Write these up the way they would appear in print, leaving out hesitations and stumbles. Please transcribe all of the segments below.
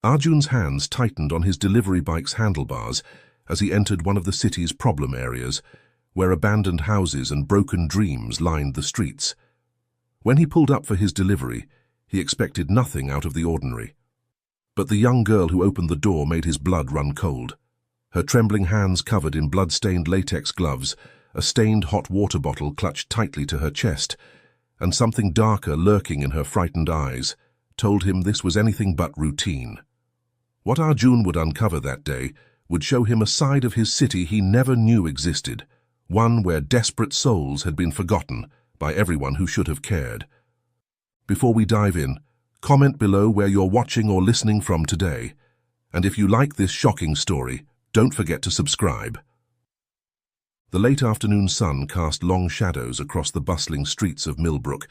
Arjun's hands tightened on his delivery bike's handlebars as he entered one of the city's problem areas, where abandoned houses and broken dreams lined the streets. When he pulled up for his delivery, he expected nothing out of the ordinary. But the young girl who opened the door made his blood run cold. Her trembling hands covered in blood-stained latex gloves, a stained hot water bottle clutched tightly to her chest, and something darker lurking in her frightened eyes, told him this was anything but routine. What Arjun would uncover that day would show him a side of his city he never knew existed, one where desperate souls had been forgotten by everyone who should have cared. Before we dive in, comment below where you're watching or listening from today, and if you like this shocking story, don't forget to subscribe. The late afternoon sun cast long shadows across the bustling streets of Millbrook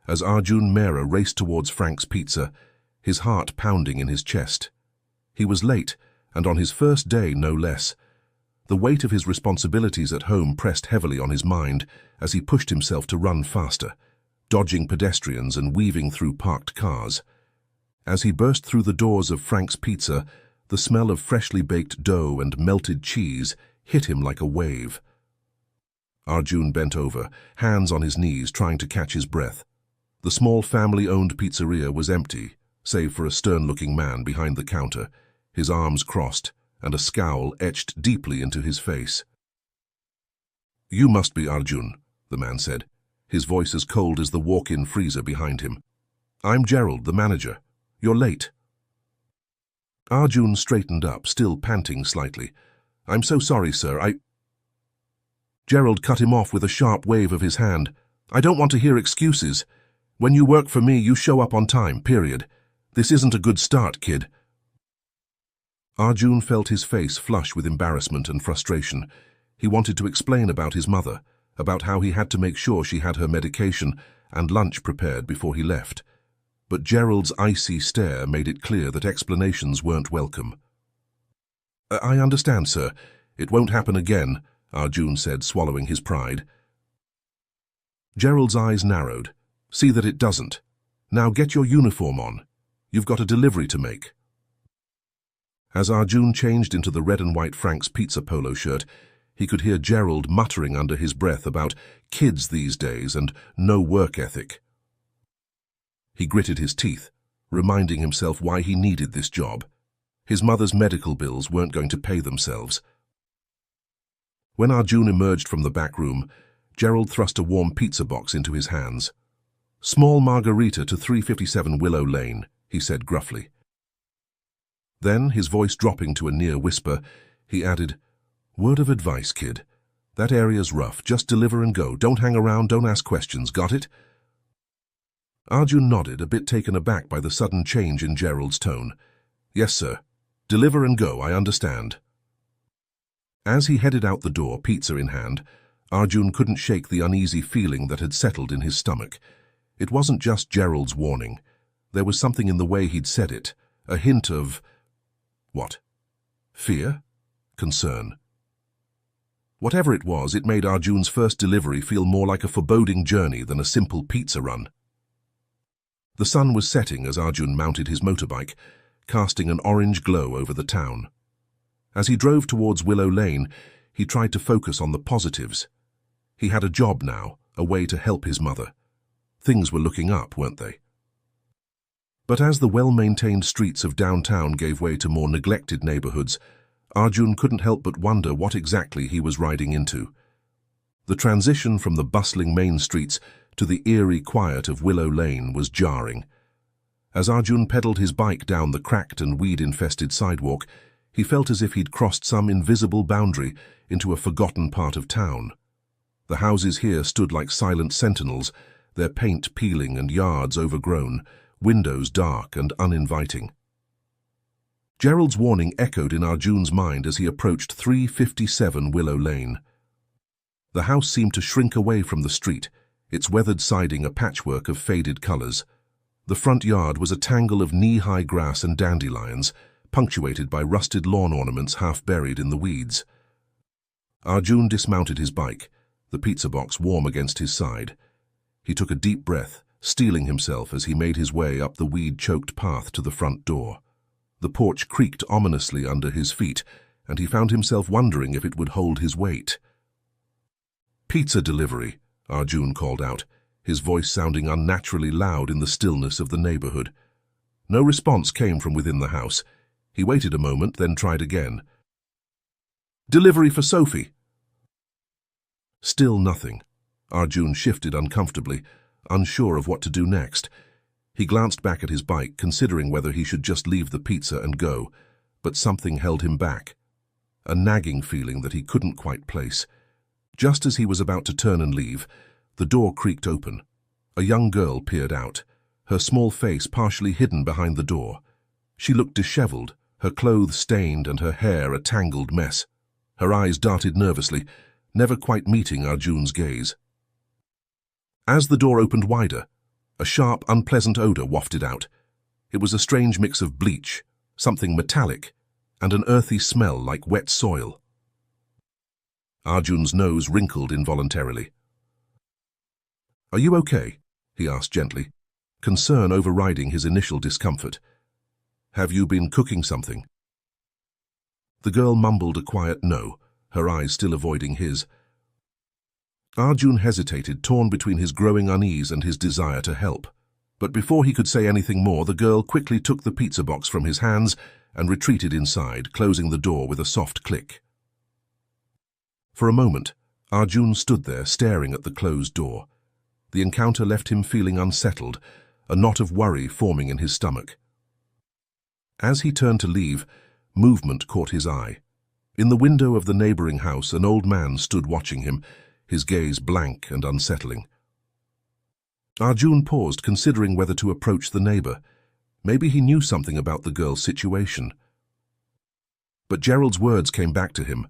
as Arjun Mehra raced towards Frank's Pizza, his heart pounding in his chest. He was late, and on his first day no less. The weight of his responsibilities at home pressed heavily on his mind as he pushed himself to run faster, dodging pedestrians and weaving through parked cars. As he burst through the doors of Frank's Pizza, the smell of freshly baked dough and melted cheese hit him like a wave. Arjun bent over, hands on his knees, trying to catch his breath. The small family-owned pizzeria was empty, save for a stern-looking man behind the counter, his arms crossed, and a scowl etched deeply into his face. "You must be Arjun," the man said, his voice as cold as the walk-in freezer behind him. "I'm Gerald, the manager. You're late." Arjun straightened up, still panting slightly. "I'm so sorry, sir. Gerald cut him off with a sharp wave of his hand. "I don't want to hear excuses. When you work for me, you show up on time, period. This isn't a good start, kid." Arjun felt his face flush with embarrassment and frustration. He wanted to explain about his mother, about how he had to make sure she had her medication and lunch prepared before he left. But Gerald's icy stare made it clear that explanations weren't welcome. "I understand, sir. It won't happen again," Arjun said, swallowing his pride. Gerald's eyes narrowed. "See that it doesn't. Now get your uniform on. You've got a delivery to make." As Arjun changed into the red and white Frank's Pizza polo shirt, he could hear Gerald muttering under his breath about kids these days and no work ethic. He gritted his teeth, reminding himself why he needed this job. His mother's medical bills weren't going to pay themselves. When Arjun emerged from the back room, Gerald thrust a warm pizza box into his hands. "Small margarita to 357 Willow Lane," he said gruffly. Then, his voice dropping to a near whisper, he added, "Word of advice, kid. That area's rough. Just deliver and go. Don't hang around, don't ask questions. Got it?" Arjun nodded, a bit taken aback by the sudden change in Gerald's tone. "Yes, sir. Deliver and go, I understand." As he headed out the door, pizza in hand, Arjun couldn't shake the uneasy feeling that had settled in his stomach. It wasn't just Gerald's warning. There was something in the way he'd said it, a hint of... what? Fear? Concern? Whatever it was, it made Arjun's first delivery feel more like a foreboding journey than a simple pizza run. The sun was setting as Arjun mounted his motorbike, casting an orange glow over the town. As he drove towards Willow Lane, he tried to focus on the positives. He had a job now, a way to help his mother. Things were looking up, weren't they? But as the well-maintained streets of downtown gave way to more neglected neighborhoods, Arjun couldn't help but wonder what exactly he was riding into. The transition from the bustling main streets to the eerie quiet of Willow Lane was jarring. As Arjun pedaled his bike down the cracked and weed-infested sidewalk, he felt as if he'd crossed some invisible boundary into a forgotten part of town. The houses here stood like silent sentinels, their paint peeling and yards overgrown, windows dark and uninviting. Gerald's warning echoed in Arjun's mind as he approached 357 Willow Lane. The house seemed to shrink away from the street, its weathered siding a patchwork of faded colors. The front yard was a tangle of knee-high grass and dandelions, punctuated by rusted lawn ornaments half buried in the weeds. Arjun dismounted his bike, the pizza box warm against his side. He took a deep breath, steeling himself as he made his way up the weed-choked path to the front door. The porch creaked ominously under his feet, and he found himself wondering if it would hold his weight. "Pizza delivery," Arjun called out, his voice sounding unnaturally loud in the stillness of the neighborhood. No response came from within the house. He waited a moment, then tried again. "Delivery for Sophie." Still nothing. Arjun shifted uncomfortably, unsure of what to do next. He glanced back at his bike, considering whether he should just leave the pizza and go, but something held him back. A nagging feeling that he couldn't quite place. Just as he was about to turn and leave, the door creaked open. A young girl peered out, her small face partially hidden behind the door. She looked disheveled, her clothes stained and her hair a tangled mess. Her eyes darted nervously, never quite meeting Arjun's gaze. As the door opened wider, a sharp, unpleasant odor wafted out. It was a strange mix of bleach, something metallic, and an earthy smell like wet soil. Arjun's nose wrinkled involuntarily. "Are you okay?" he asked gently, concern overriding his initial discomfort. "Have you been cooking something?" The girl mumbled a quiet no, her eyes still avoiding his. Arjun hesitated, torn between his growing unease and his desire to help. But before he could say anything more, the girl quickly took the pizza box from his hands and retreated inside, closing the door with a soft click. For a moment, Arjun stood there, staring at the closed door. The encounter left him feeling unsettled, a knot of worry forming in his stomach. As he turned to leave, movement caught his eye. In the window of the neighboring house, an old man stood watching him, his gaze blank and unsettling. Arjun paused, considering whether to approach the neighbor. Maybe he knew something about the girl's situation. But Gerald's words came back to him.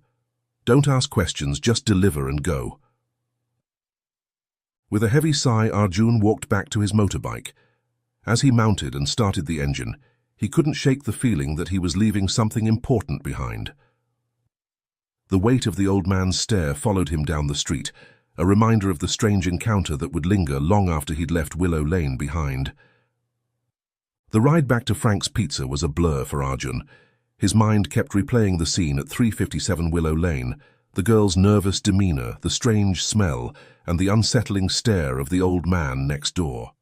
"Don't ask questions, just deliver and go." With a heavy sigh, Arjun walked back to his motorbike. As he mounted and started the engine, he couldn't shake the feeling that he was leaving something important behind. The weight of the old man's stare followed him down the street, a reminder of the strange encounter that would linger long after he'd left Willow Lane behind. The ride back to Frank's Pizza was a blur for Arjun. His mind kept replaying the scene at 357 Willow Lane, the girl's nervous demeanor, the strange smell, and the unsettling stare of the old man next door.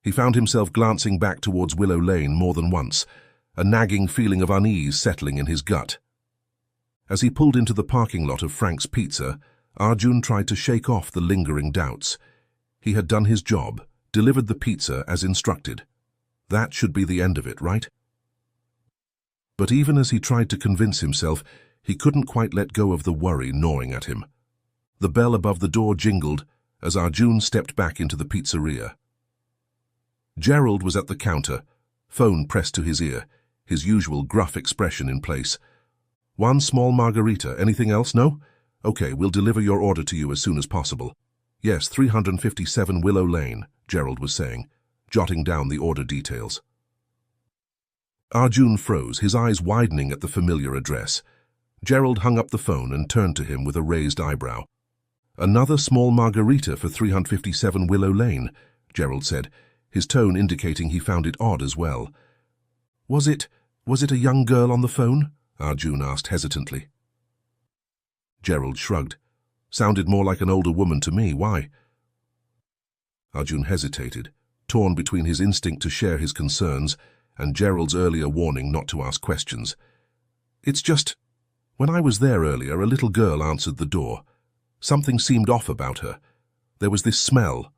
He found himself glancing back towards Willow Lane more than once, a nagging feeling of unease settling in his gut. As he pulled into the parking lot of Frank's Pizza, Arjun tried to shake off the lingering doubts. He had done his job, delivered the pizza as instructed. That should be the end of it, right? But even as he tried to convince himself, he couldn't quite let go of the worry gnawing at him. The bell above the door jingled as Arjun stepped back into the pizzeria. Gerald was at the counter, phone pressed to his ear, his usual gruff expression in place. "One small margarita, anything else, no? Okay, we'll deliver your order to you as soon as possible." "Yes, 357 Willow Lane," Gerald was saying, jotting down the order details. Arjun froze, his eyes widening at the familiar address. Gerald hung up the phone and turned to him with a raised eyebrow. "Another small margarita for 357 Willow Lane," Gerald said, his tone indicating he found it odd as well. Was it a young girl on the phone?" Arjun asked hesitantly. Gerald shrugged. "Sounded more like an older woman to me. Why?" Arjun hesitated, torn between his instinct to share his concerns and Gerald's earlier warning not to ask questions. "It's just, when I was there earlier, a little girl answered the door. Something seemed off about her. There was this smell."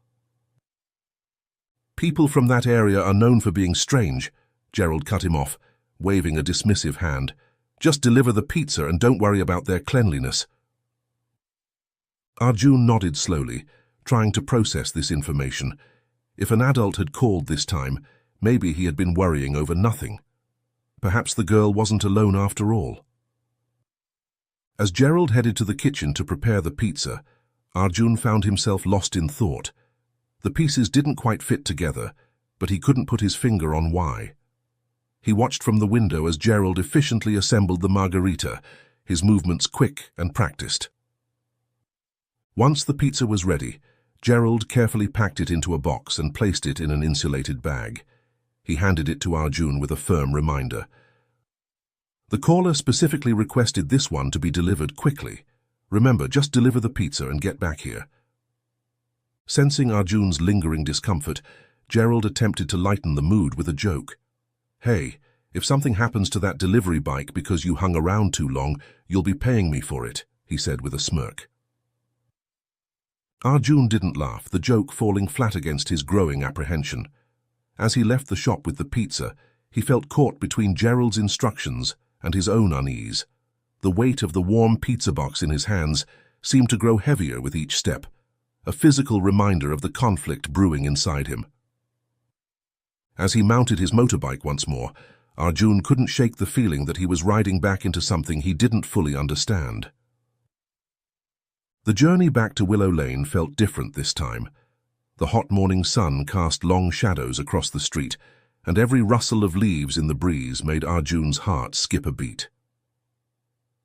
"People from that area are known for being strange," Gerald cut him off, waving a dismissive hand. "Just deliver the pizza and don't worry about their cleanliness." Arjun nodded slowly, trying to process this information. If an adult had called this time, maybe he had been worrying over nothing. Perhaps the girl wasn't alone after all. As Gerald headed to the kitchen to prepare the pizza, Arjun found himself lost in thought. The pieces didn't quite fit together, but he couldn't put his finger on why. He watched from the window as Gerald efficiently assembled the margarita, his movements quick and practiced. Once the pizza was ready, Gerald carefully packed it into a box and placed it in an insulated bag. He handed it to Arjun with a firm reminder. The caller specifically requested this one to be delivered quickly. Remember, just deliver the pizza and get back here. Sensing Arjun's lingering discomfort, Gerald attempted to lighten the mood with a joke. Hey, if something happens to that delivery bike because you hung around too long, you'll be paying me for it, he said with a smirk. Arjun didn't laugh, the joke falling flat against his growing apprehension. As he left the shop with the pizza, he felt caught between Gerald's instructions and his own unease. The weight of the warm pizza box in his hands seemed to grow heavier with each step, a physical reminder of the conflict brewing inside him. As he mounted his motorbike once more, Arjun couldn't shake the feeling that he was riding back into something he didn't fully understand. The journey back to Willow Lane felt different this time. The hot morning sun cast long shadows across the street, and every rustle of leaves in the breeze made Arjun's heart skip a beat.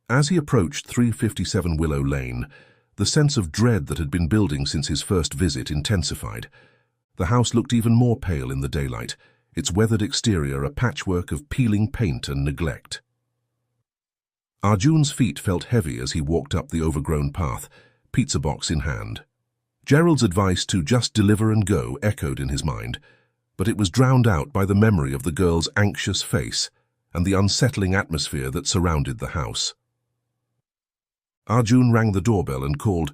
As he approached 357 Willow Lane, the sense of dread that had been building since his first visit intensified. The house looked even more pale in the daylight, its weathered exterior a patchwork of peeling paint and neglect. Arjun's feet felt heavy as he walked up the overgrown path, pizza box in hand. Gerald's advice to just deliver and go echoed in his mind, but it was drowned out by the memory of the girl's anxious face and the unsettling atmosphere that surrounded the house. Arjun rang the doorbell and called,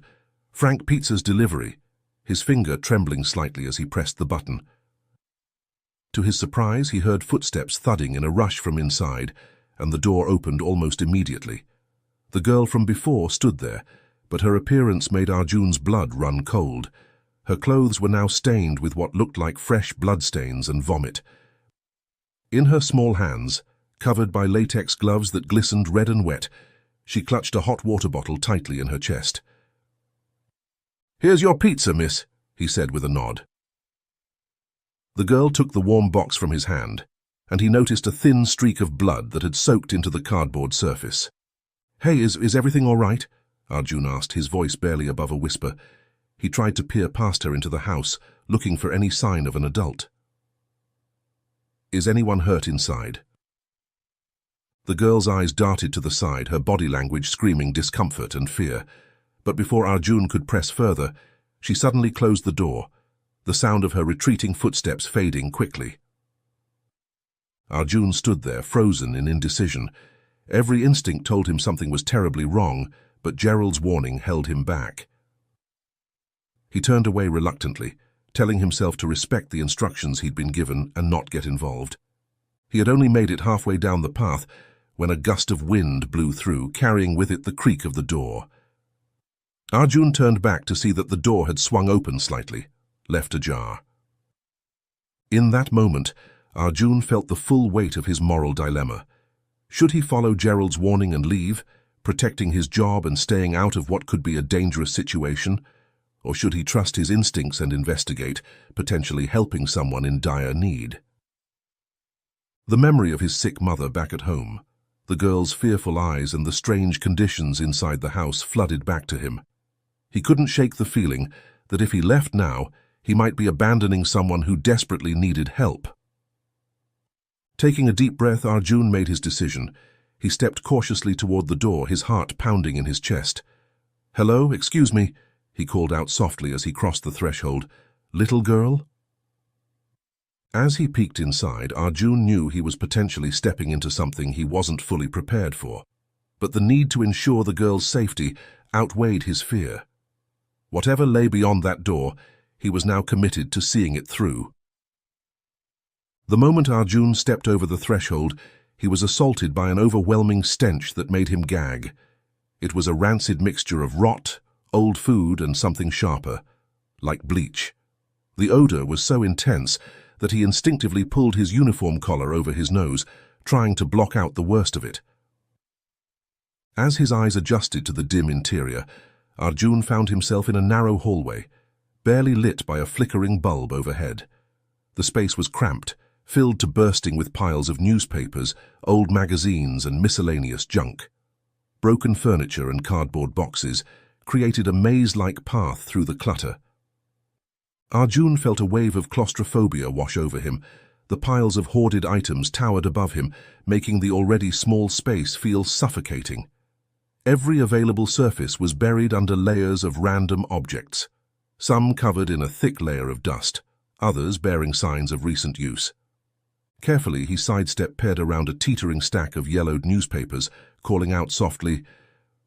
"Frank Pizza's delivery," his finger trembling slightly as he pressed the button. To his surprise, he heard footsteps thudding in a rush from inside, and the door opened almost immediately. The girl from before stood there, but her appearance made Arjun's blood run cold. Her clothes were now stained with what looked like fresh bloodstains and vomit. In her small hands, covered by latex gloves that glistened red and wet, she clutched a hot water bottle tightly in her chest. "Here's your pizza, miss," he said with a nod. The girl took the warm box from his hand, and he noticed a thin streak of blood that had soaked into the cardboard surface. "Hey, is everything all right?" Arjun asked, his voice barely above a whisper. He tried to peer past her into the house, looking for any sign of an adult. "Is anyone hurt inside?" The girl's eyes darted to the side, her body language screaming discomfort and fear. But before Arjun could press further, she suddenly closed the door, the sound of her retreating footsteps fading quickly. Arjun stood there, frozen in indecision. Every instinct told him something was terribly wrong, but Gerald's warning held him back. He turned away reluctantly, telling himself to respect the instructions he'd been given and not get involved. He had only made it halfway down the path when a gust of wind blew through, carrying with it the creak of the door. Arjun turned back to see that the door had swung open slightly, left ajar. In that moment, Arjun felt the full weight of his moral dilemma. Should he follow Gerald's warning and leave, protecting his job and staying out of what could be a dangerous situation? Or should he trust his instincts and investigate, potentially helping someone in dire need? The memory of his sick mother back at home, the girl's fearful eyes and the strange conditions inside the house flooded back to him. He couldn't shake the feeling that if he left now, he might be abandoning someone who desperately needed help. Taking a deep breath, Arjun made his decision. He stepped cautiously toward the door, his heart pounding in his chest. "Hello, excuse me," he called out softly as he crossed the threshold. "Little girl?" As he peeked inside, Arjun knew he was potentially stepping into something he wasn't fully prepared for. But the need to ensure the girl's safety outweighed his fear. Whatever lay beyond that door, he was now committed to seeing it through. The moment Arjun stepped over the threshold, he was assaulted by an overwhelming stench that made him gag. It was a rancid mixture of rot, old food, and something sharper, like bleach. The odor was so intense that he instinctively pulled his uniform collar over his nose, trying to block out the worst of it. As his eyes adjusted to the dim interior, Arjun found himself in a narrow hallway, barely lit by a flickering bulb overhead. The space was cramped, filled to bursting with piles of newspapers, old magazines, and miscellaneous junk. Broken furniture and cardboard boxes created a maze-like path through the clutter. Arjun felt a wave of claustrophobia wash over him, The piles of hoarded items towered above him, making the already small space feel suffocating. Every available surface was buried under layers of random objects, some covered in a thick layer of dust, others bearing signs of recent use. Carefully, he sidestepped Ped around a teetering stack of yellowed newspapers, calling out softly,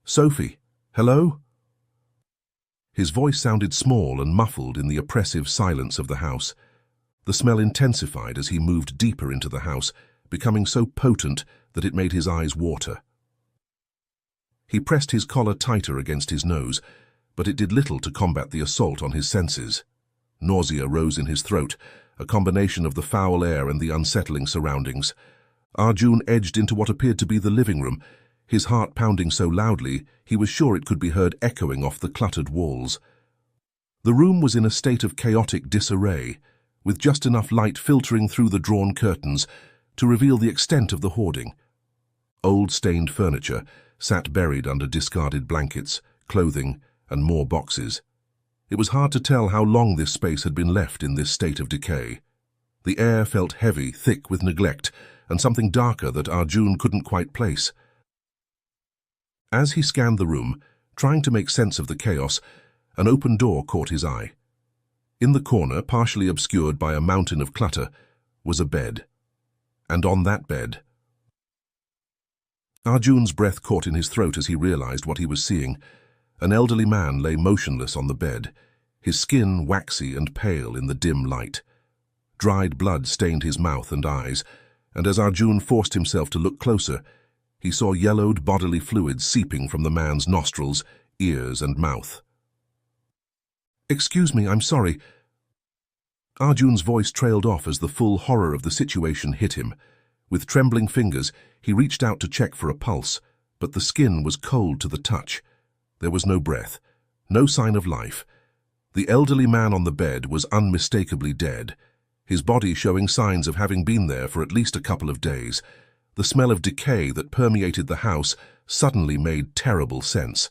"Sophie, hello?" His voice sounded small and muffled in the oppressive silence of the house. The smell intensified as he moved deeper into the house, becoming so potent that it made his eyes water. He pressed his collar tighter against his nose, but it did little to combat the assault on his senses. Nausea rose in his throat, a combination of the foul air and the unsettling surroundings. Arjun edged into what appeared to be the living room, his heart pounding so loudly he was sure it could be heard echoing off the cluttered walls. The room was in a state of chaotic disarray, with just enough light filtering through the drawn curtains to reveal the extent of the hoarding. Old stained furniture sat buried under discarded blankets, clothing, and more boxes. It was hard to tell how long this space had been left in this state of decay. The air felt heavy, thick with neglect, and something darker that Arjun couldn't quite place. As he scanned the room, trying to make sense of the chaos, an open door caught his eye. In the corner, partially obscured by a mountain of clutter, was a bed. And on that bed, Arjun's breath caught in his throat as he realized what he was seeing. An elderly man lay motionless on the bed, his skin waxy and pale in the dim light. Dried blood stained his mouth and eyes, and as Arjun forced himself to look closer, he saw yellowed bodily fluids seeping from the man's nostrils, ears, and mouth. "Excuse me, I'm sorry." Arjun's voice trailed off as the full horror of the situation hit him. With trembling fingers, he reached out to check for a pulse, but the skin was cold to the touch. There was no breath, no sign of life. The elderly man on the bed was unmistakably dead, his body showing signs of having been there for at least a couple of days. The smell of decay that permeated the house suddenly made terrible sense.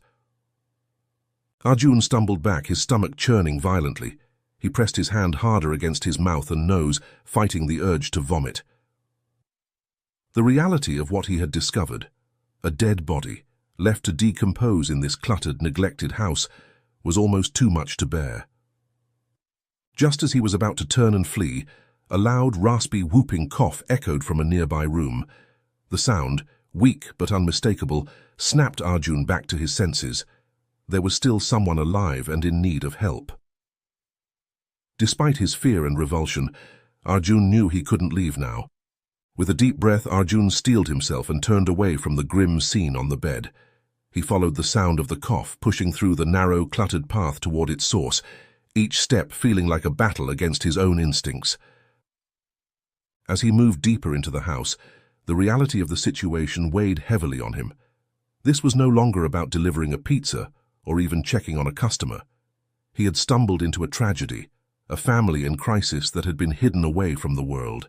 Arjun stumbled back, his stomach churning violently. He pressed his hand harder against his mouth and nose, fighting the urge to vomit. The reality of what he had discovered, a dead body, left to decompose in this cluttered, neglected house, was almost too much to bear. Just as he was about to turn and flee, a loud, raspy, whooping cough echoed from a nearby room. The sound, weak but unmistakable, snapped Arjun back to his senses. There was still someone alive and in need of help. Despite his fear and revulsion, Arjun knew he couldn't leave now. With a deep breath, Arjun steeled himself and turned away from the grim scene on the bed. He followed the sound of the cough, pushing through the narrow, cluttered path toward its source, each step feeling like a battle against his own instincts. As he moved deeper into the house, the reality of the situation weighed heavily on him. This was no longer about delivering a pizza or even checking on a customer. He had stumbled into a tragedy, a family in crisis that had been hidden away from the world.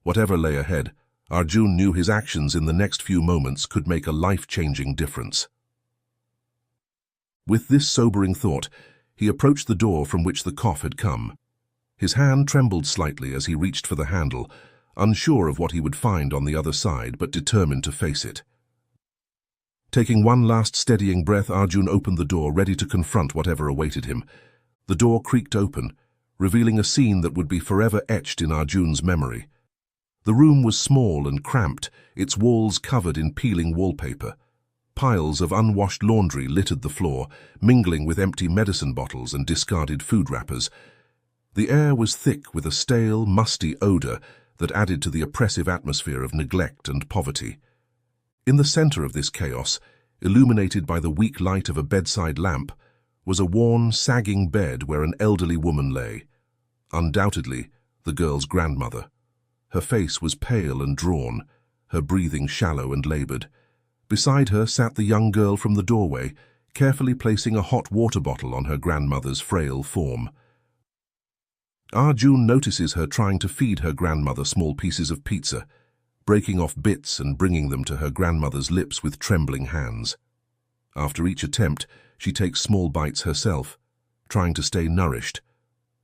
Whatever lay ahead, Arjun knew his actions in the next few moments could make a life-changing difference. With this sobering thought, he approached the door from which the cough had come. His hand trembled slightly as he reached for the handle, unsure of what he would find on the other side, but determined to face it. Taking one last steadying breath, Arjun opened the door, ready to confront whatever awaited him. The door creaked open, revealing a scene that would be forever etched in Arjun's memory. The room was small and cramped, its walls covered in peeling wallpaper. Piles of unwashed laundry littered the floor, mingling with empty medicine bottles and discarded food wrappers. The air was thick with a stale, musty odor that added to the oppressive atmosphere of neglect and poverty. In the center of this chaos, illuminated by the weak light of a bedside lamp, was a worn, sagging bed where an elderly woman lay. Undoubtedly, the girl's grandmother. Her face was pale and drawn, her breathing shallow and labored. Beside her sat the young girl from the doorway, carefully placing a hot water bottle on her grandmother's frail form. Arjun notices her trying to feed her grandmother small pieces of pizza, breaking off bits and bringing them to her grandmother's lips with trembling hands. After each attempt, she takes small bites herself, trying to stay nourished.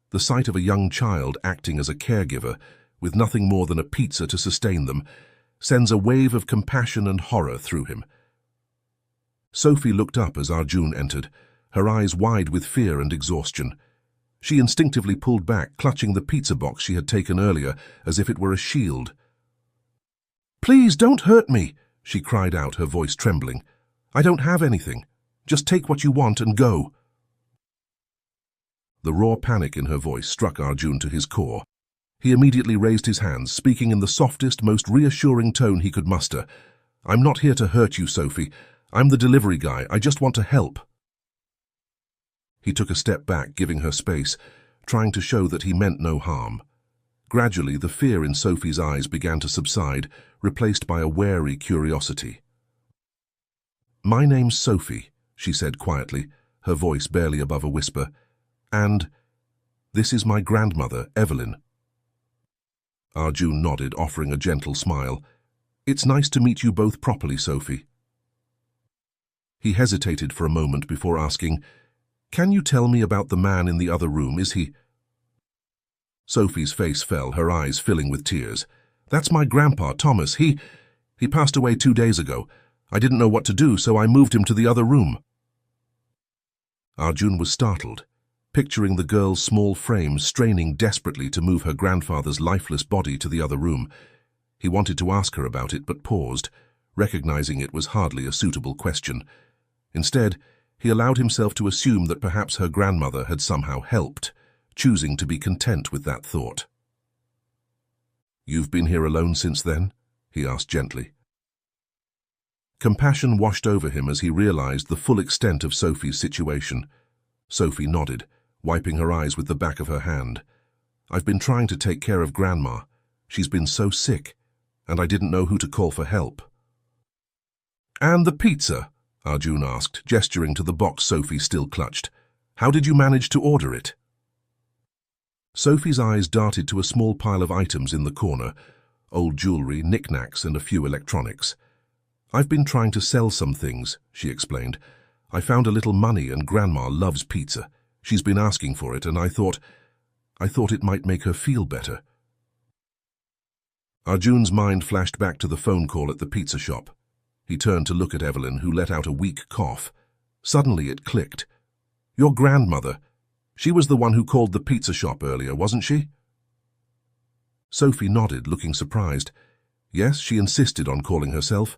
The sight of a young child acting as a caregiver with nothing more than a pizza to sustain them, sends a wave of compassion and horror through him. Sophie looked up as Arjun entered, her eyes wide with fear and exhaustion. She instinctively pulled back, clutching the pizza box she had taken earlier as if it were a shield. "Please don't hurt me," she cried out, her voice trembling. "I don't have anything. Just take what you want and go." The raw panic in her voice struck Arjun to his core. He immediately raised his hands, speaking in the softest, most reassuring tone he could muster. "I'm not here to hurt you, Sophie. I'm the delivery guy. I just want to help." He took a step back, giving her space, trying to show that he meant no harm. Gradually, the fear in Sophie's eyes began to subside, replaced by a wary curiosity. "My name's Sophie," she said quietly, her voice barely above a whisper. "And this is my grandmother, Evelyn." Arjun nodded, offering a gentle smile. "It's nice to meet you both properly, Sophie." He hesitated for a moment before asking, "Can you tell me about the man in the other room? Is he—" Sophie's face fell, her eyes filling with tears. "That's my grandpa, Thomas. He passed away 2 days ago. I didn't know what to do, so I moved him to the other room." Arjun was startled, picturing the girl's small frame straining desperately to move her grandfather's lifeless body to the other room. He wanted to ask her about it, but paused, recognizing it was hardly a suitable question. Instead, he allowed himself to assume that perhaps her grandmother had somehow helped, choosing to be content with that thought. "You've been here alone since then?" he asked gently. Compassion washed over him as he realized the full extent of Sophie's situation. Sophie nodded, wiping her eyes with the back of her hand. "I've been trying to take care of Grandma. She's been so sick, and I didn't know who to call for help." "And the pizza?" Arjun asked, gesturing to the box Sophie still clutched. "How did you manage to order it?" Sophie's eyes darted to a small pile of items in the corner, old jewelry, knickknacks, and a few electronics. "I've been trying to sell some things," she explained. "I found a little money and Grandma loves pizza. She's been asking for it, and I thought it might make her feel better." Arjun's mind flashed back to the phone call at the pizza shop. He turned to look at Evelyn, who let out a weak cough. Suddenly it clicked. "Your grandmother. She was the one who called the pizza shop earlier, wasn't she?" Sophie nodded, looking surprised. "Yes, she insisted on calling herself.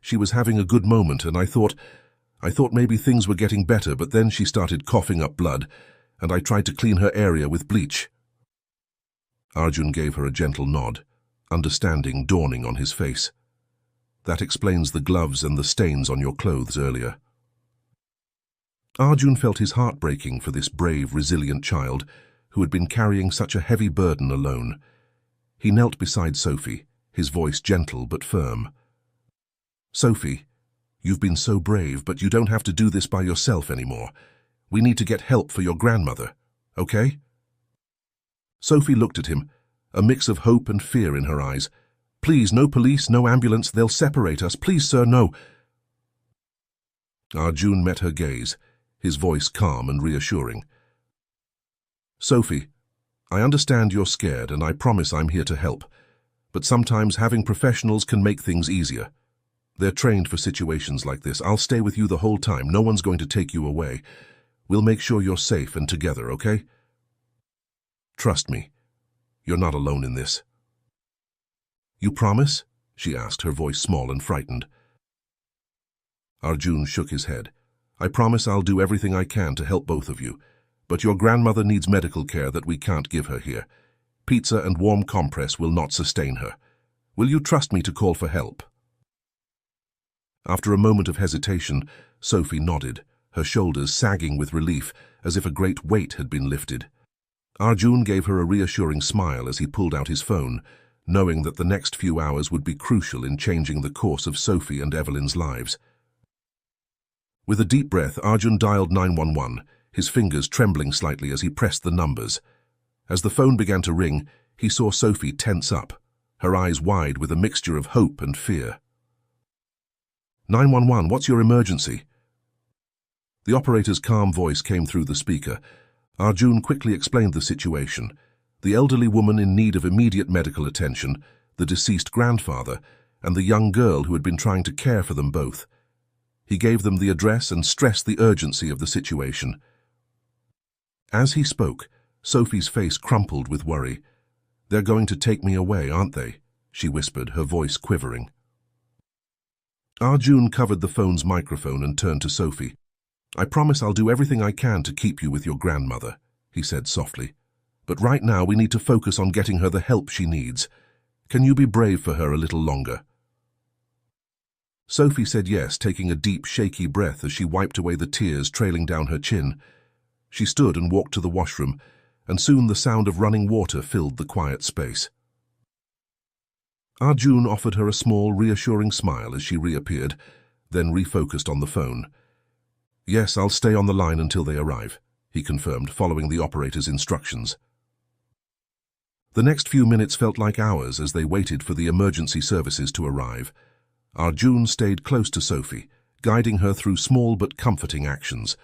She was having a good moment, and I thought maybe things were getting better, but then she started coughing up blood, and I tried to clean her area with bleach." Arjun gave her a gentle nod, understanding dawning on his face. "That explains the gloves and the stains on your clothes earlier." Arjun felt his heart breaking for this brave, resilient child who had been carrying such a heavy burden alone. He knelt beside Sophie, his voice gentle but firm. "Sophie, you've been so brave, but you don't have to do this by yourself anymore. We need to get help for your grandmother, okay?" Sophie looked at him, a mix of hope and fear in her eyes. "Please, no police, no ambulance, they'll separate us. Please, sir, no." Arjun met her gaze, his voice calm and reassuring. "Sophie, I understand you're scared, and I promise I'm here to help. But sometimes having professionals can make things easier. They're trained for situations like this. I'll stay with you the whole time. No one's going to take you away. We'll make sure you're safe and together, okay? Trust me, you're not alone in this." "You promise?" she asked, her voice small and frightened. Arjun shook his head. "I promise I'll do everything I can to help both of you. But your grandmother needs medical care that we can't give her here. Pizza and warm compress will not sustain her. Will you trust me to call for help?" After a moment of hesitation, Sophie nodded, her shoulders sagging with relief, as if a great weight had been lifted. Arjun gave her a reassuring smile as he pulled out his phone, knowing that the next few hours would be crucial in changing the course of Sophie and Evelyn's lives. With a deep breath, Arjun dialed 911, his fingers trembling slightly as he pressed the numbers. As the phone began to ring, he saw Sophie tense up, her eyes wide with a mixture of hope and fear. 911, what's your emergency?" The operator's calm voice came through the speaker. Arjun quickly explained the situation. the elderly woman in need of immediate medical attention, the deceased grandfather, and the young girl who had been trying to care for them both. He gave them the address and stressed the urgency of the situation. As he spoke, Sophie's face crumpled with worry. "They're going to take me away, aren't they?" she whispered, her voice quivering. Arjun covered the phone's microphone and turned to Sophie. "I promise I'll do everything I can to keep you with your grandmother," he said softly. "But right now we need to focus on getting her the help she needs. Can you be brave for her a little longer?" Sophie said yes, taking a deep, shaky breath as she wiped away the tears trailing down her chin. She stood and walked to the washroom, and soon the sound of running water filled the quiet space. Arjun offered her a small, reassuring smile as she reappeared, then refocused on the phone. "Yes, I'll stay on the line until they arrive," he confirmed, following the operator's instructions. The next few minutes felt like hours as they waited for the emergency services to arrive. Arjun stayed close to Sophie, guiding her through small but comforting actions.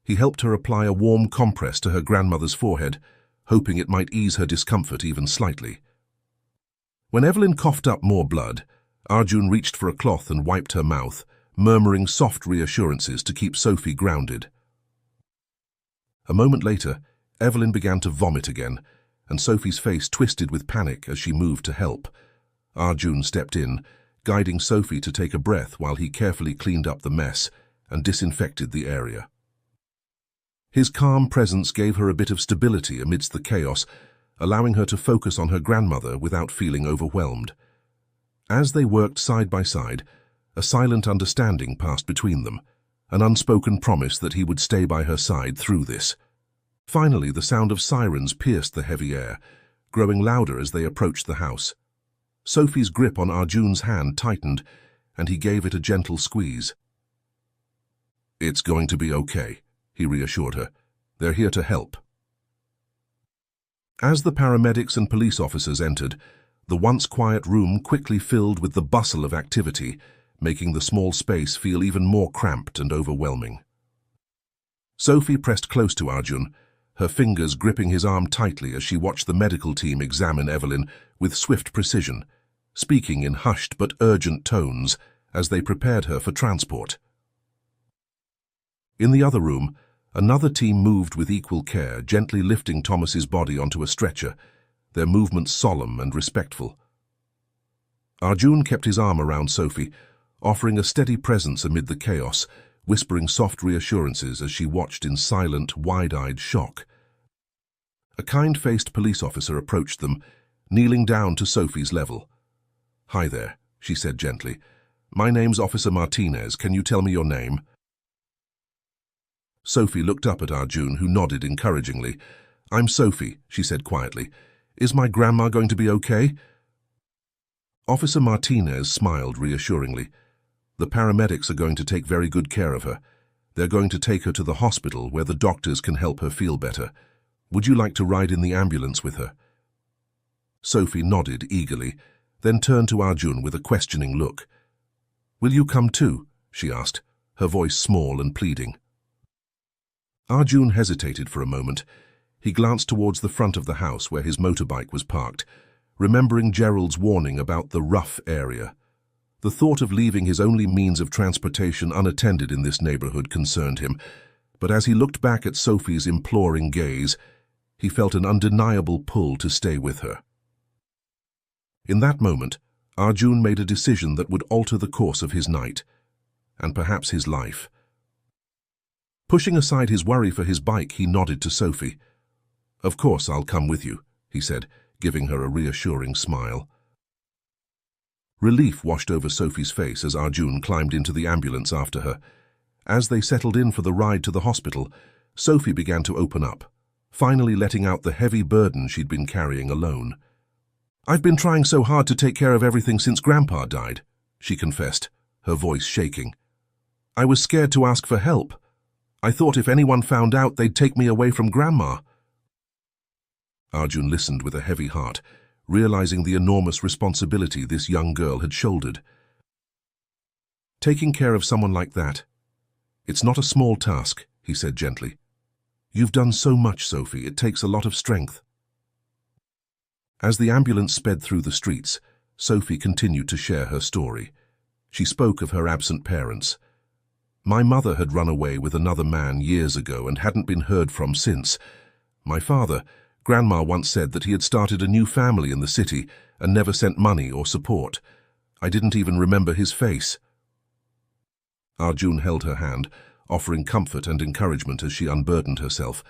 He helped her apply a warm compress to her grandmother's forehead, hoping it might ease her discomfort even slightly. When Evelyn coughed up more blood, Arjun reached for a cloth and wiped her mouth, murmuring soft reassurances to keep Sophie grounded. A moment later, Evelyn began to vomit again, and Sophie's face twisted with panic as she moved to help. Arjun stepped in, guiding Sophie to take a breath while he carefully cleaned up the mess and disinfected the area. His calm presence gave her a bit of stability amidst the chaos, allowing her to focus on her grandmother without feeling overwhelmed. As they worked side by side, a silent understanding passed between them, an unspoken promise that he would stay by her side through this. Finally, the sound of sirens pierced the heavy air, growing louder as they approached the house. Sophie's grip on Arjun's hand tightened, and he gave it a gentle squeeze. "It's going to be okay," he reassured her. "They're here to help." As the paramedics and police officers entered, the once quiet room quickly filled with the bustle of activity, making the small space feel even more cramped and overwhelming. Sophie pressed close to Arjun, her fingers gripping his arm tightly as she watched the medical team examine Evelyn with swift precision, speaking in hushed but urgent tones as they prepared her for transport. In the other room, another team moved with equal care, gently lifting Thomas's body onto a stretcher, their movements solemn and respectful. Arjun kept his arm around Sophie, offering a steady presence amid the chaos, whispering soft reassurances as she watched in silent, wide-eyed shock. A kind-faced police officer approached them, kneeling down to Sophie's level. "Hi there," she said gently. "My name's Officer Martinez. Can you tell me your name?" Sophie looked up at Arjun, who nodded encouragingly. "I'm Sophie," she said quietly. "Is my grandma going to be okay?" Officer Martinez smiled reassuringly. "The paramedics are going to take very good care of her. They're going to take her to the hospital where the doctors can help her feel better. Would you like to ride in the ambulance with her?" Sophie nodded eagerly, then turned to Arjun with a questioning look. "Will you come too?" she asked, her voice small and pleading. Arjun hesitated for a moment. He glanced towards the front of the house where his motorbike was parked, remembering Gerald's warning about the rough area. The thought of leaving his only means of transportation unattended in this neighborhood concerned him, but as he looked back at Sophie's imploring gaze, he felt an undeniable pull to stay with her. In that moment, Arjun made a decision that would alter the course of his night, and perhaps his life. Pushing aside his worry for his bike, he nodded to Sophie. "Of course I'll come with you," he said, giving her a reassuring smile. Relief washed over Sophie's face as Arjun climbed into the ambulance after her. As they settled in for the ride to the hospital, Sophie began to open up, finally letting out the heavy burden she'd been carrying alone. "I've been trying so hard to take care of everything since Grandpa died," she confessed, her voice shaking. "I was scared to ask for help. I thought if anyone found out, they'd take me away from Grandma." Arjun listened with a heavy heart, realizing the enormous responsibility this young girl had shouldered. "Taking care of someone like that, it's not a small task," he said gently. "You've done so much, Sophie. It takes a lot of strength." As the ambulance sped through the streets, Sophie continued to share her story. She spoke of her absent parents. "My mother had run away with another man years ago and hadn't been heard from since. My father, Grandma once said that he had started a new family in the city and never sent money or support. I didn't even remember his face." Arjun held her hand, offering comfort and encouragement as she unburdened herself.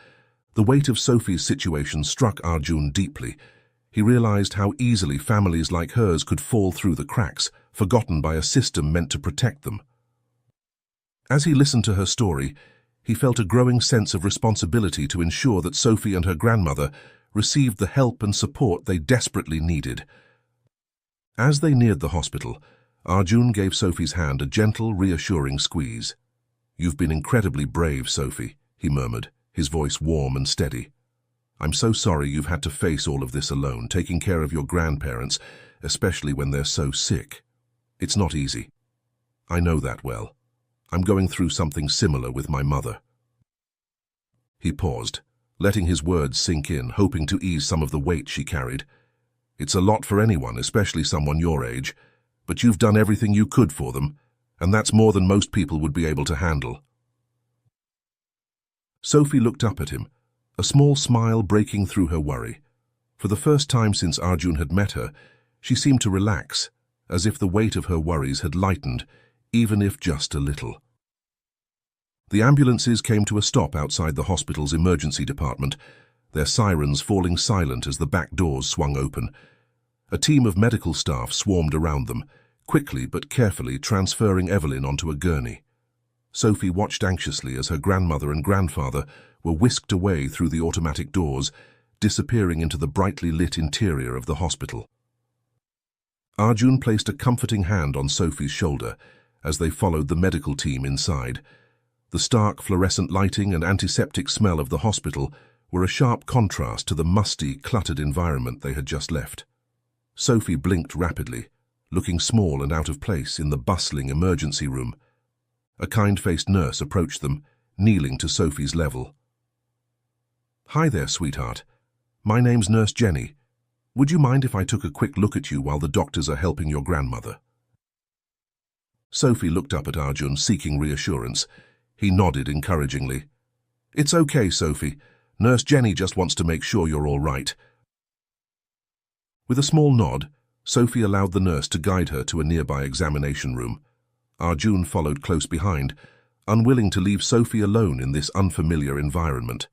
The weight of Sophie's situation struck Arjun deeply. He realized how easily families like hers could fall through the cracks, forgotten by a system meant to protect them. As he listened to her story, he felt a growing sense of responsibility to ensure that Sophie and her grandmother received the help and support they desperately needed. As they neared the hospital, Arjun gave Sophie's hand a gentle, reassuring squeeze. "You've been incredibly brave, Sophie," he murmured, his voice warm and steady. "I'm so sorry you've had to face all of this alone, taking care of your grandparents, especially when they're so sick. It's not easy. I know that well. I'm going through something similar with my mother." He paused, letting his words sink in, hoping to ease some of the weight she carried. "It's a lot for anyone, especially someone your age, but you've done everything you could for them, and that's more than most people would be able to handle." Sophie looked up at him, a small smile breaking through her worry. For the first time since Arjun had met her, she seemed to relax, as if the weight of her worries had lightened, even if just a little. The ambulances came to a stop outside the hospital's emergency department, their sirens falling silent as the back doors swung open. A team of medical staff swarmed around them, quickly but carefully transferring Evelyn onto a gurney. Sophie watched anxiously as her grandmother and grandfather were whisked away through the automatic doors, disappearing into the brightly lit interior of the hospital. Arjun placed a comforting hand on Sophie's shoulder as they followed the medical team inside. The stark fluorescent lighting and antiseptic smell of the hospital were a sharp contrast to the musty, cluttered environment they had just left. Sophie blinked rapidly, looking small and out of place in the bustling emergency room. A kind-faced nurse approached them, kneeling to Sophie's level. "Hi there, sweetheart. My name's Nurse Jenny. Would you mind if I took a quick look at you while the doctors are helping your grandmother?" Sophie looked up at Arjun, seeking reassurance. He nodded encouragingly. "It's okay, Sophie. Nurse Jenny just wants to make sure you're all right." With a small nod, Sophie allowed the nurse to guide her to a nearby examination room. Arjun followed close behind, unwilling to leave Sophie alone in this unfamiliar environment.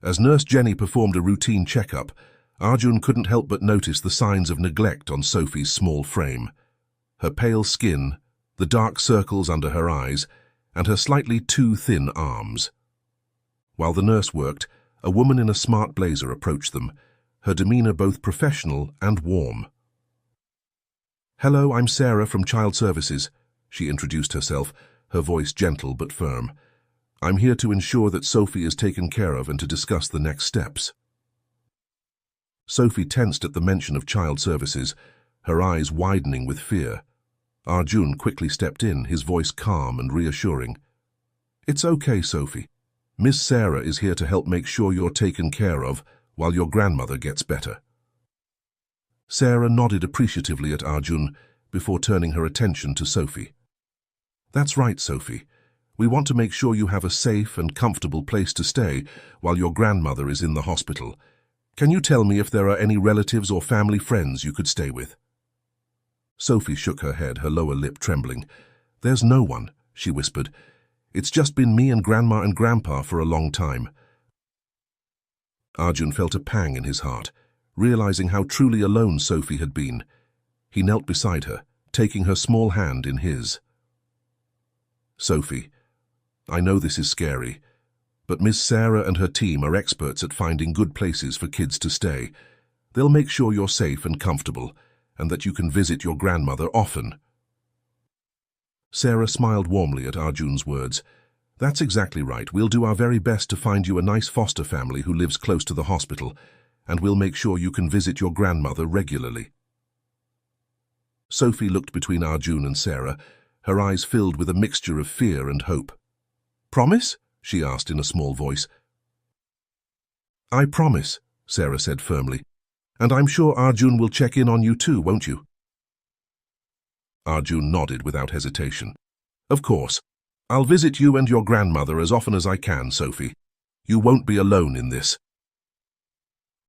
As Nurse Jenny performed a routine checkup, Arjun couldn't help but notice the signs of neglect on Sophie's small frame. Her pale skin, the dark circles under her eyes, and her slightly too thin arms. While the nurse worked, a woman in a smart blazer approached them, her demeanor both professional and warm. "Hello, I'm Sarah from Child Services," she introduced herself, her voice gentle but firm. "I'm here to ensure that Sophie is taken care of and to discuss the next steps." Sophie tensed at the mention of Child Services, her eyes widening with fear. Arjun quickly stepped in, his voice calm and reassuring. "It's okay, Sophie. Miss Sarah is here to help make sure you're taken care of while your grandmother gets better." Sarah nodded appreciatively at Arjun before turning her attention to Sophie. "That's right, Sophie. We want to make sure you have a safe and comfortable place to stay while your grandmother is in the hospital. Can you tell me if there are any relatives or family friends you could stay with?" Sophie shook her head, her lower lip trembling. "There's no one," she whispered. "It's just been me and Grandma and Grandpa for a long time." Arjun felt a pang in his heart, realizing how truly alone Sophie had been. He knelt beside her, taking her small hand in his. "Sophie, I know this is scary, but Miss Sarah and her team are experts at finding good places for kids to stay. They'll make sure you're safe and comfortable, and that you can visit your grandmother often." Sarah smiled warmly at Arjun's words. "That's exactly right. We'll do our very best to find you a nice foster family who lives close to the hospital, and we'll make sure you can visit your grandmother regularly." Sophie looked between Arjun and Sarah, her eyes filled with a mixture of fear and hope. "Promise?" she asked in a small voice. "I promise," Sarah said firmly. And I'm sure Arjun will check in on you too, won't you? Arjun nodded without hesitation. Of course. I'll visit you and your grandmother as often as I can, Sophie. You won't be alone in this.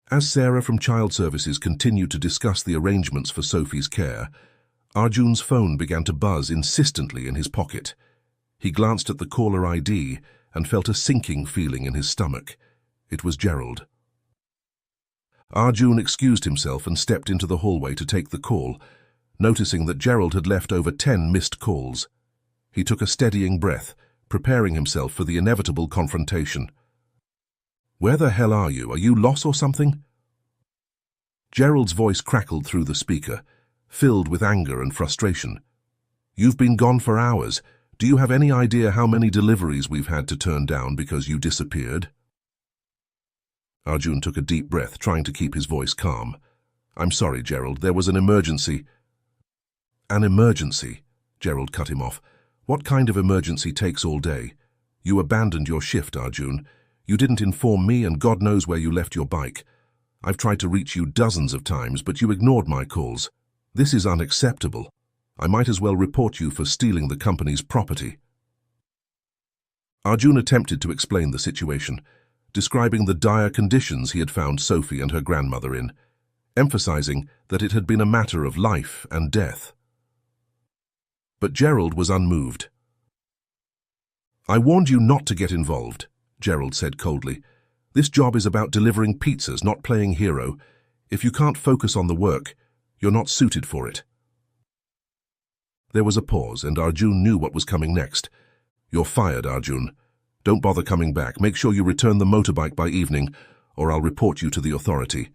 As Sarah from Child Services continued to discuss the arrangements for Sophie's care, Arjun's phone began to buzz insistently in his pocket. He glanced at the caller ID and felt a sinking feeling in his stomach. It was Gerald. Arjun excused himself and stepped into the hallway to take the call, noticing that Gerald had left over 10 missed calls. He took a steadying breath, preparing himself for the inevitable confrontation. "Where the hell are you? Are you lost or something?" Gerald's voice crackled through the speaker, filled with anger and frustration. "You've been gone for hours. Do you have any idea how many deliveries we've had to turn down because you disappeared?" Arjun took a deep breath, trying to keep his voice calm. "I'm sorry, Gerald. There was an emergency." "An emergency?" Gerald cut him off. "What kind of emergency takes all day? You abandoned your shift, Arjun. You didn't inform me, and God knows where you left your bike. I've tried to reach you dozens of times, but you ignored my calls. This is unacceptable. I might as well report you for stealing the company's property." Arjun attempted to explain the situation, describing the dire conditions he had found Sophie and her grandmother in, emphasizing that it had been a matter of life and death. But Gerald was unmoved. "I warned you not to get involved," Gerald said coldly. "This job is about delivering pizzas, not playing hero. If you can't focus on the work, you're not suited for it." There was a pause, and Arjun knew what was coming next. "You're fired, Arjun. Don't bother coming back. Make sure you return the motorbike by evening, or I'll report you to the authority."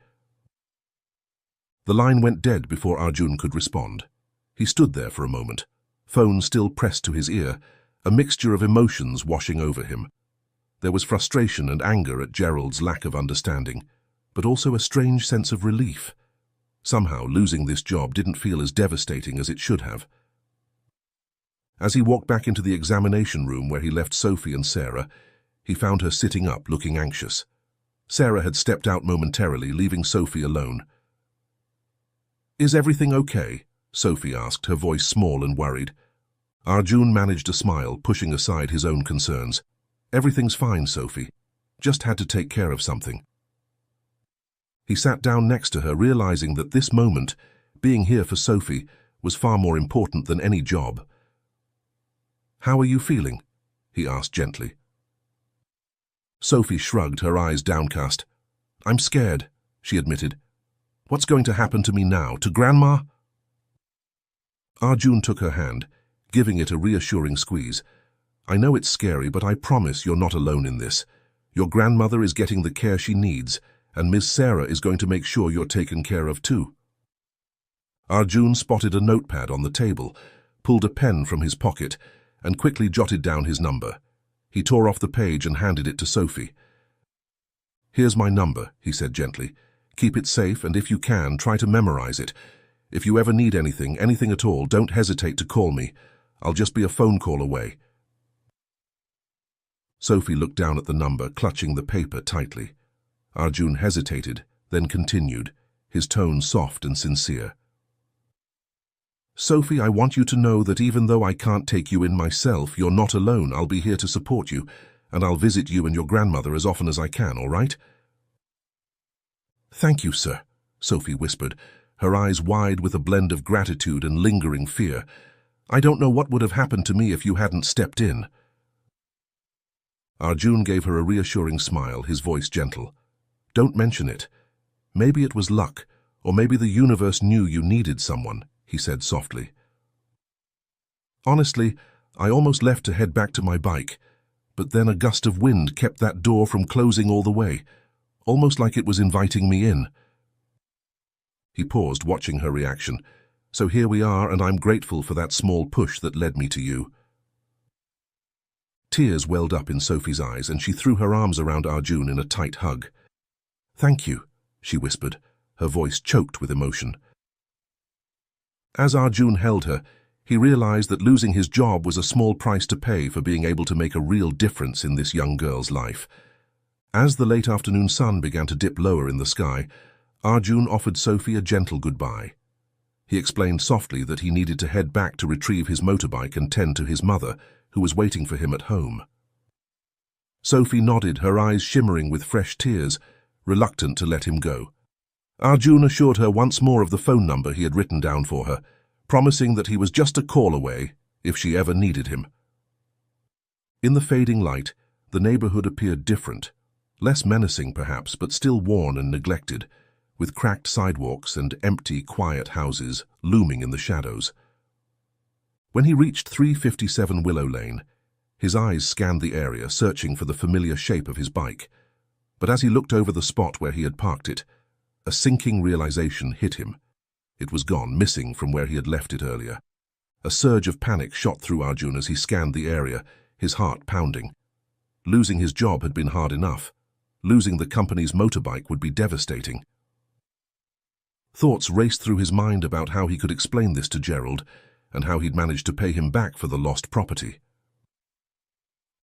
The line went dead before Arjun could respond. He stood there for a moment, phone still pressed to his ear, a mixture of emotions washing over him. There was frustration and anger at Gerald's lack of understanding, but also a strange sense of relief. Somehow, losing this job didn't feel as devastating as it should have. As he walked back into the examination room where he left Sophie and Sarah, he found her sitting up, looking anxious. Sarah had stepped out momentarily, leaving Sophie alone. "Is everything okay?" Sophie asked, her voice small and worried. Arjun managed a smile, pushing aside his own concerns. "Everything's fine, Sophie. Just had to take care of something." He sat down next to her, realizing that this moment, being here for Sophie, was far more important than any job. "How are you feeling?" he asked gently. Sophie shrugged, her eyes downcast. "I'm scared," she admitted. "What's going to happen to me now? To Grandma?" Arjun took her hand, giving it a reassuring squeeze. "I know it's scary, but I promise you're not alone in this. Your grandmother is getting the care she needs, and Miss Sarah is going to make sure you're taken care of too." Arjun spotted a notepad on the table, pulled a pen from his pocket, and quickly jotted down his number. He tore off the page and handed it to Sophie. "Here's my number," he said gently. "Keep it safe, and if you can, try to memorize it. If you ever need anything at all, don't hesitate to call me. I'll just be a phone call away." Sophie looked down at the number, clutching the paper tightly. Arjun hesitated, then continued, his tone soft and sincere. "Sophie, I want you to know that even though I can't take you in myself, you're not alone. I'll be here to support you, and I'll visit you and your grandmother as often as I can, all right?" "Thank you, sir," Sophie whispered, her eyes wide with a blend of gratitude and lingering fear. "I don't know what would have happened to me if you hadn't stepped in." Arjun gave her a reassuring smile, his voice gentle. "Don't mention it. Maybe it was luck, or maybe the universe knew you needed someone," he said softly. "Honestly, I almost left to head back to my bike, but then a gust of wind kept that door from closing all the way, almost like it was inviting me in." He paused, watching her reaction. "So here we are, and I'm grateful for that small push that led me to you." Tears welled up in Sophie's eyes, and she threw her arms around Arjun in a tight hug. "Thank you," she whispered, her voice choked with emotion. As Arjun held her, he realized that losing his job was a small price to pay for being able to make a real difference in this young girl's life. As the late afternoon sun began to dip lower in the sky, Arjun offered Sophie a gentle goodbye. He explained softly that he needed to head back to retrieve his motorbike and tend to his mother, who was waiting for him at home. Sophie nodded, her eyes shimmering with fresh tears, reluctant to let him go. Arjun assured her once more of the phone number he had written down for her, promising that he was just a call away if she ever needed him. In the fading light, the neighborhood appeared different, less menacing perhaps, but still worn and neglected, with cracked sidewalks and empty, quiet houses looming in the shadows. When he reached 357 Willow Lane, his eyes scanned the area, searching for the familiar shape of his bike. But as he looked over the spot where he had parked it, a sinking realization hit him. It was gone, missing from where he had left it earlier. A surge of panic shot through Arjun as he scanned the area, his heart pounding. Losing his job had been hard enough. Losing the company's motorbike would be devastating. Thoughts raced through his mind about how he could explain this to Gerald and how he'd managed to pay him back for the lost property.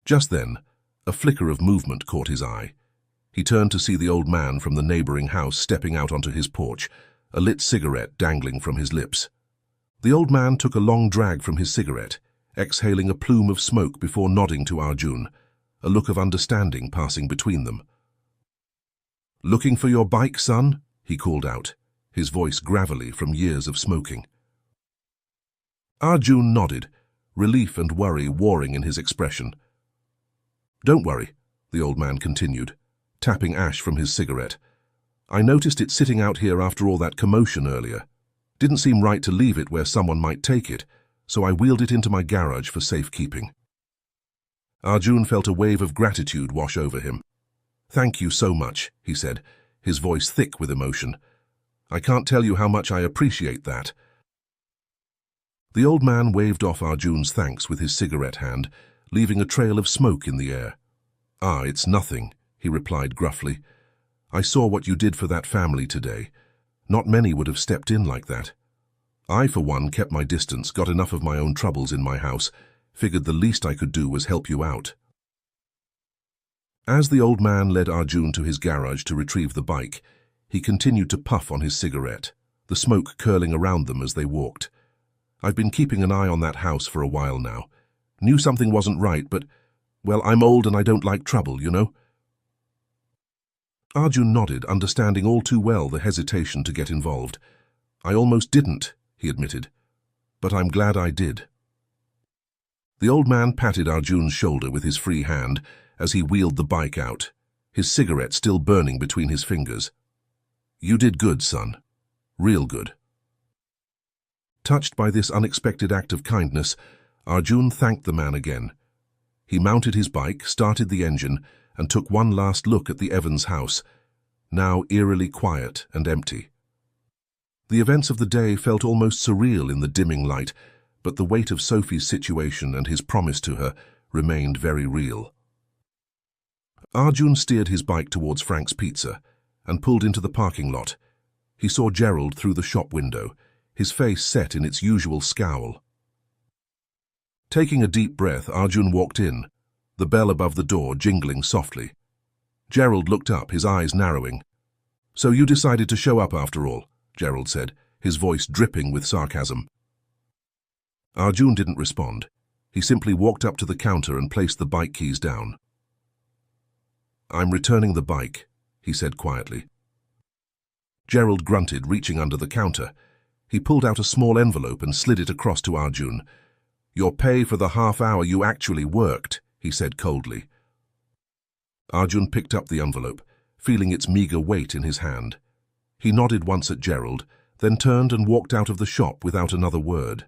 Just then, a flicker of movement caught his eye. He turned to see the old man from the neighboring house stepping out onto his porch, a lit cigarette dangling from his lips. The old man took a long drag from his cigarette, exhaling a plume of smoke before nodding to Arjun, a look of understanding passing between them. "Looking for your bike, son?" he called out, his voice gravelly from years of smoking. Arjun nodded, relief and worry warring in his expression. "Don't worry," the old man continued, tapping ash from his cigarette. "I noticed it sitting out here after all that commotion earlier. Didn't seem right to leave it where someone might take it, so I wheeled it into my garage for safekeeping." Arjun felt a wave of gratitude wash over him. "Thank you so much," he said, his voice thick with emotion. "I can't tell you how much I appreciate that." The old man waved off Arjun's thanks with his cigarette hand, leaving a trail of smoke in the air. "Ah, it's nothing," he replied gruffly. "I saw what you did for that family today. Not many would have stepped in like that. I, for one, kept my distance, got enough of my own troubles in my house, figured the least I could do was help you out." As the old man led Arjun to his garage to retrieve the bike, he continued to puff on his cigarette, the smoke curling around them as they walked. "I've been keeping an eye on that house for a while now. Knew something wasn't right, but, well, I'm old and I don't like trouble, you know?" Arjun nodded, understanding all too well the hesitation to get involved. "I almost didn't," he admitted, "but I'm glad I did." The old man patted Arjun's shoulder with his free hand as he wheeled the bike out, his cigarette still burning between his fingers. "You did good, son. Real good." Touched by this unexpected act of kindness, Arjun thanked the man again. He mounted his bike, started the engine, and took one last look at the Evans house, now eerily quiet and empty. The events of the day felt almost surreal in the dimming light, but the weight of Sophie's situation and his promise to her remained very real. Arjun steered his bike towards Frank's Pizza and pulled into the parking lot. He saw Gerald through the shop window, his face set in its usual scowl. Taking a deep breath, Arjun walked in, the bell above the door jingling softly. Gerald looked up, his eyes narrowing. "So you decided to show up after all," Gerald said, his voice dripping with sarcasm. Arjun didn't respond. He simply walked up to the counter and placed the bike keys down. "I'm returning the bike," he said quietly. Gerald grunted, reaching under the counter. He pulled out a small envelope and slid it across to Arjun. "Your pay for the half hour you actually worked," he said coldly. Arjun picked up the envelope, feeling its meager weight in his hand. He nodded once at Gerald, then turned and walked out of the shop without another word.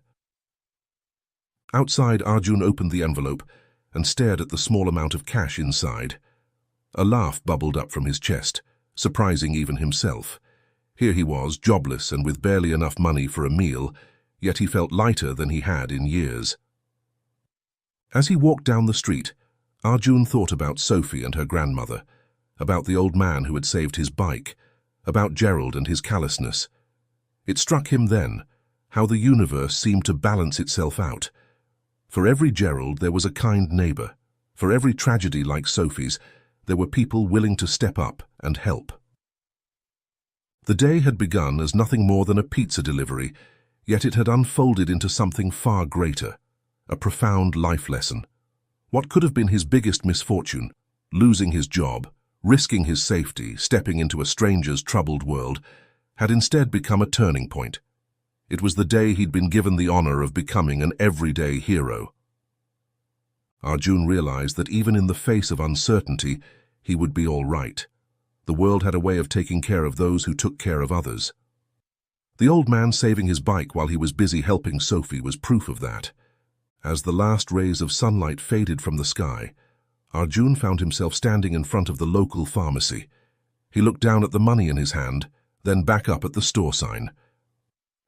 Outside, Arjun opened the envelope and stared at the small amount of cash inside. A laugh bubbled up from his chest, surprising even himself. Here he was, jobless and with barely enough money for a meal, yet he felt lighter than he had in years. As he walked down the street, Arjun thought about Sophie and her grandmother, about the old man who had saved his bike, about Gerald and his callousness. It struck him then how the universe seemed to balance itself out. For every Gerald there was a kind neighbor. For every tragedy like Sophie's, there were people willing to step up and help. The day had begun as nothing more than a pizza delivery, yet it had unfolded into something far greater, a profound life lesson. What could have been his biggest misfortune, losing his job, risking his safety, stepping into a stranger's troubled world, had instead become a turning point. It was the day he'd been given the honor of becoming an everyday hero. Arjun realized that even in the face of uncertainty, he would be all right. The world had a way of taking care of those who took care of others. The old man saving his bike while he was busy helping Sophie was proof of that. As the last rays of sunlight faded from the sky, Arjun found himself standing in front of the local pharmacy. He looked down at the money in his hand, then back up at the store sign.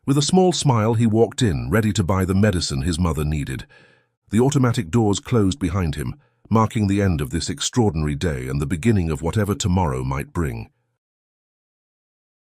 With a small smile, he walked in, ready to buy the medicine his mother needed. The automatic doors closed behind him, marking the end of this extraordinary day and the beginning of whatever tomorrow might bring.